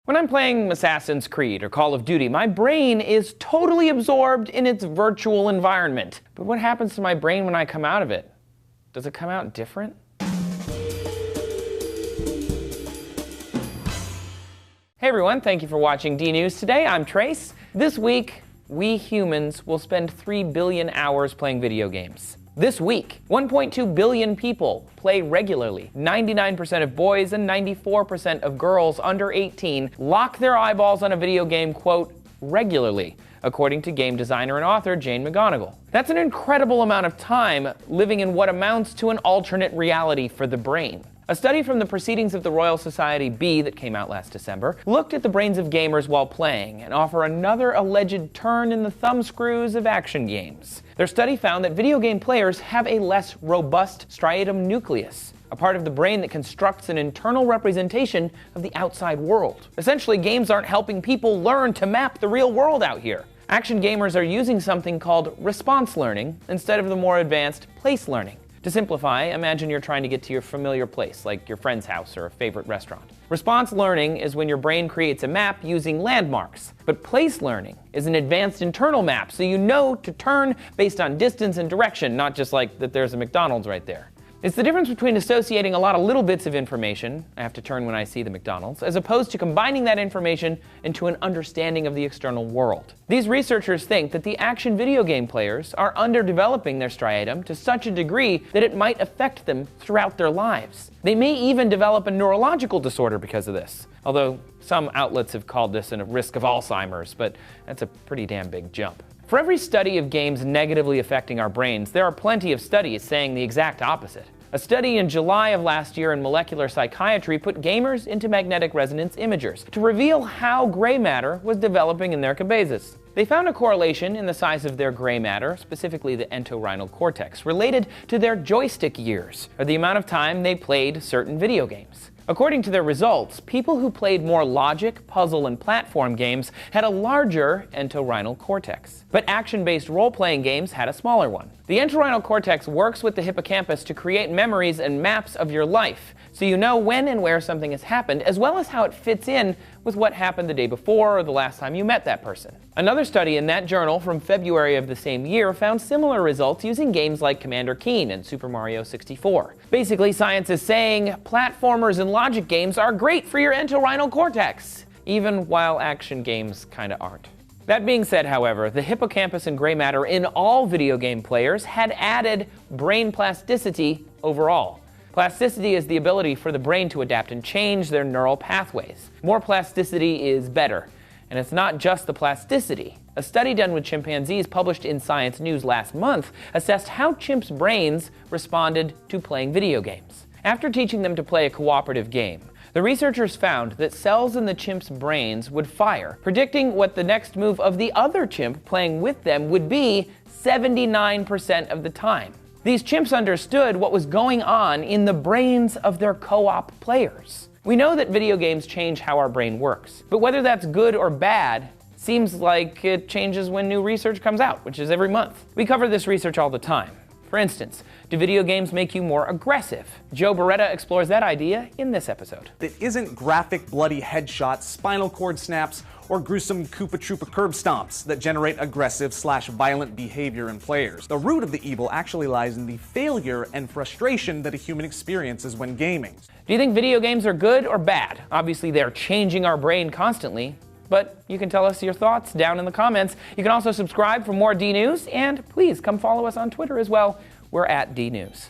When I'm playing Assassin's Creed or Call of Duty, my brain is totally absorbed in its virtual environment. But what happens to my brain when I come out of it? Does it come out different? Hey everyone, thank you for watching D-News Today. I'm Trace. This week, we humans will spend 3 billion hours playing video games. This week, 1.2 billion people play regularly. 99% of boys and 94% of girls under 18 lock their eyeballs on a video game, quote, regularly, according to game designer and author Jane McGonigal. That's an incredible amount of time living in what amounts to an alternate reality for the brain. A study from the Proceedings of the Royal Society B that came out last December looked at the brains of gamers while playing and offer another alleged turn in the thumbscrews of action games. Their study found that video game players have a less robust striatum nucleus, a part of the brain that constructs an internal representation of the outside world. Essentially, games aren't helping people learn to map the real world out here. Action gamers are using something called response learning instead of the more advanced place learning. To simplify, imagine you're trying to get to your familiar place, like your friend's house or a favorite restaurant. Response learning is when your brain creates a map using landmarks. But place learning is an advanced internal map, so you know to turn based on distance and direction, not just like that there's a McDonald's right there. It's the difference between associating a lot of little bits of information, I have to turn when I see the McDonald's, as opposed to combining that information into an understanding of the external world. These researchers think that the action video game players are underdeveloping their striatum to such a degree that it might affect them throughout their lives. They may even develop a neurological disorder because of this, although some outlets have called this a risk of Alzheimer's, but that's a pretty damn big jump. For every study of games negatively affecting our brains, there are plenty of studies saying the exact opposite. A study in July of last year in molecular psychiatry put gamers into magnetic resonance imagers to reveal how gray matter was developing in their cabezas. They found a correlation in the size of their gray matter, specifically the entorhinal cortex, related to their joystick years, or the amount of time they played certain video games. According to their results, people who played more logic, puzzle, and platform games had a larger entorhinal cortex. But action-based role-playing games had a smaller one. The entorhinal cortex works with the hippocampus to create memories and maps of your life, so you know when and where something has happened, as well as how it fits in with what happened the day before or the last time you met that person. Another study in that journal from February of the same year found similar results using games like Commander Keen and Super Mario 64. Basically, science is saying platformers and logic games are great for your entorhinal cortex, even while action games kinda aren't. That being said, however, the hippocampus and gray matter in all video game players had added brain plasticity overall. Plasticity is the ability for the brain to adapt and change their neural pathways. More plasticity is better. And it's not just the plasticity. A study done with chimpanzees published in Science News last month assessed how chimps' brains responded to playing video games. After teaching them to play a cooperative game, the researchers found that cells in the chimp's brains would fire, predicting what the next move of the other chimp playing with them would be 79% of the time. These chimps understood what was going on in the brains of their co-op players. We know that video games change how our brain works, but whether that's good or bad seems like it changes when new research comes out, which is every month. We cover this research all the time. For instance, do video games make you more aggressive? Joe Beretta explores that idea in this episode. It isn't graphic, bloody headshots, spinal cord snaps, or gruesome Koopa Troopa curb stomps that generate aggressive/violent behavior in players. The root of the evil actually lies in the failure and frustration that a human experiences when gaming. Do you think video games are good or bad? Obviously, they're changing our brain constantly, but you can tell us your thoughts down in the comments. You can also subscribe for more D-News, and please come follow us on Twitter as well. We're at D-News.